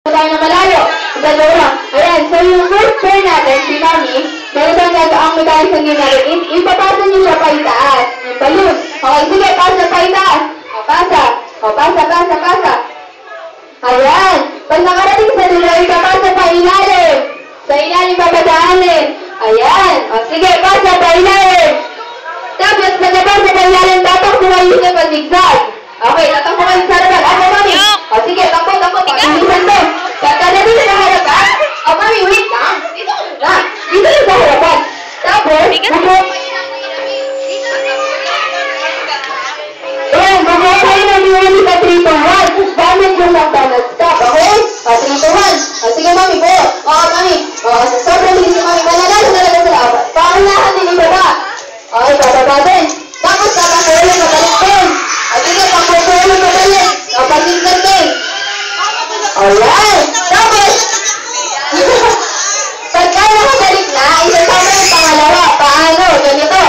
tayo na malayo. Dalawa. Ayan, so yung first pair natin, si Mami, meron tayong gagaang mechanics ang ginagawa. Ipapasa niyo siya pa itaas. Yung balloon. Okay, sige, pasa pa itaas. O, pasa. O, pasa. Ayan. Pag nakarating sa dulo, ipapasa pa ilalim. Sa ilalim papadaanin. Ayan. O, sige, pasa pa ilalim. Tapos, pag napasa pa ilalim, tatakbo kayo siya pa zigzag. Okay, tatakbo kayo sa harapan. Ako, Mami. O, sige, takbo. Pag-ilisan to. Pagkala dito sa harapan. O, Mami, wait lang. Dito na. Dito na sa harapan. Tapos, ayan, bago kayo na niwali sa 3 to 1. Gamit yung McDonald's cup, okay? O, 3 to 1. O, sige, Mami, po. O, Mami. O, sa sobrang bilis si Mami. Mananalo talaga sa laban. Pangunahan din ibaba. Okay, bababa din. Tapos, papakulo na balik din. O, sige, papakulo na balik. O, patignan din. Ayan. Tapos, pagka nakabalik na, isasama yung pangalawa. Paano? Ganito.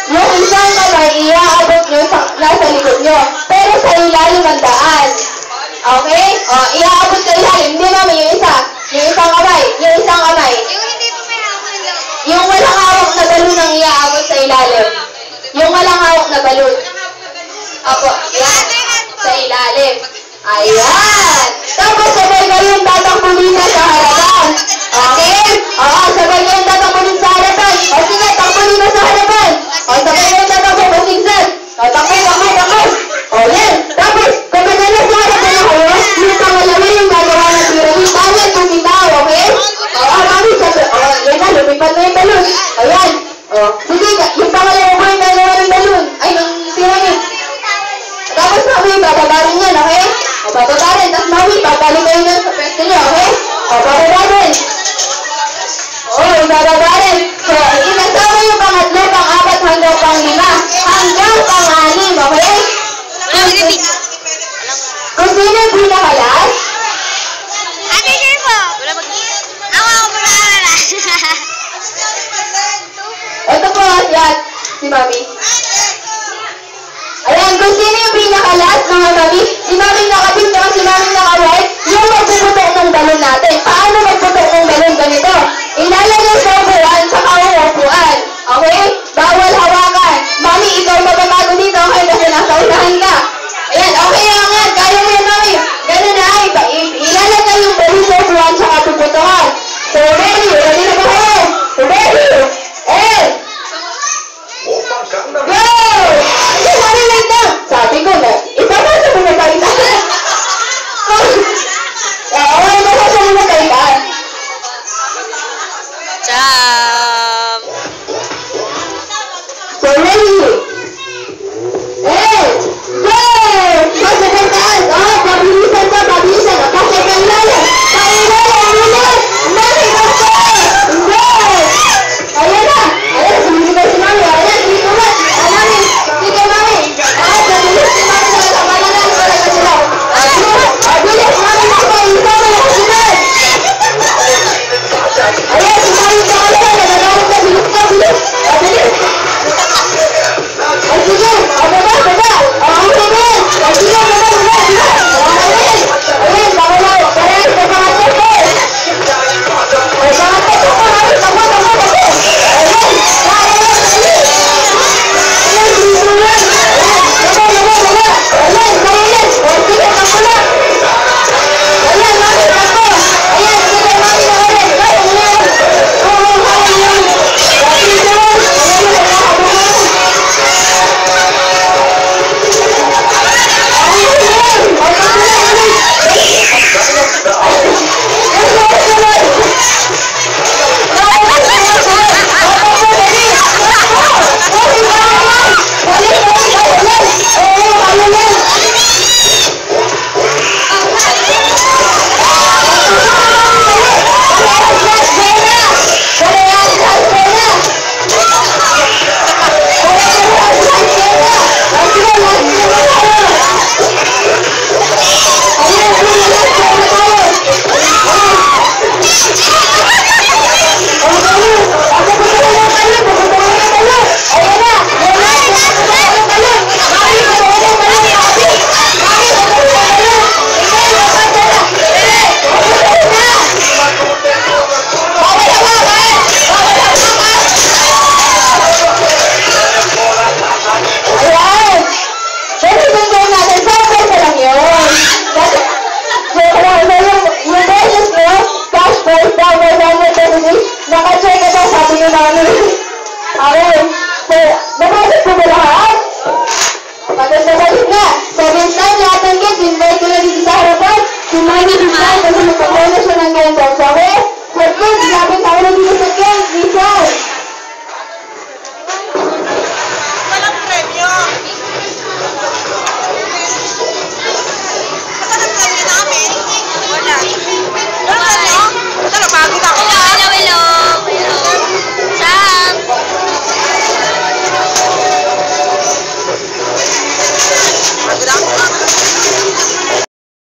Yung isang kamay, iaabot nyo nasa likod nyo. Pero sa ilalim ang daan. Okay? O, iaabot sa ilalim. Hindi, Mami, yung isa. Yung isang kamay. Yung hindi po may hawak lang. Yung walang hawak na balon ang iaabot sa ilalim. Yung walang hawak na balon. Opo, yan. Sa ilalim. Ayan. Tapos, sabay kayong tatakbunin na sa harapan. Okay? Oo, sabay kayong tatakbunin sa harapan. O, sige, takbunin na sa harapan. O, sabay kayong tatakbo, masigzag. O, takbo. O, yan. Tapos, kapag na sa harapan na kayo, yung pangalawa yung gagawa ng pyramid. Bawal bumitaw, okay? O, Mami, sabi, o, yan na, lumipat na yung balon. Ayan. O, sige, yung pangalawa mo yung gagawa ng balon. Ay, ng pyramid. Tapos, Mami, bababa rin yan, okay? O, bababa rin. Tapos, Mami, babalik kayo nun sa pwesto niyo, okay? O, bababa rin. O, bababa rin. So, inasama yung pangatlo, pang-apat, hanggang pang-5. Hanggang pang-6, okay? Kung sino yung pinakalas? Ate, sure po. Ako muna. Ito po, yan. Si Mami. Ayan, kung sino yung pinakalas, mga Mami, si Mami nakapit na si Mami naka-right, yung magpuputok ng balon natin.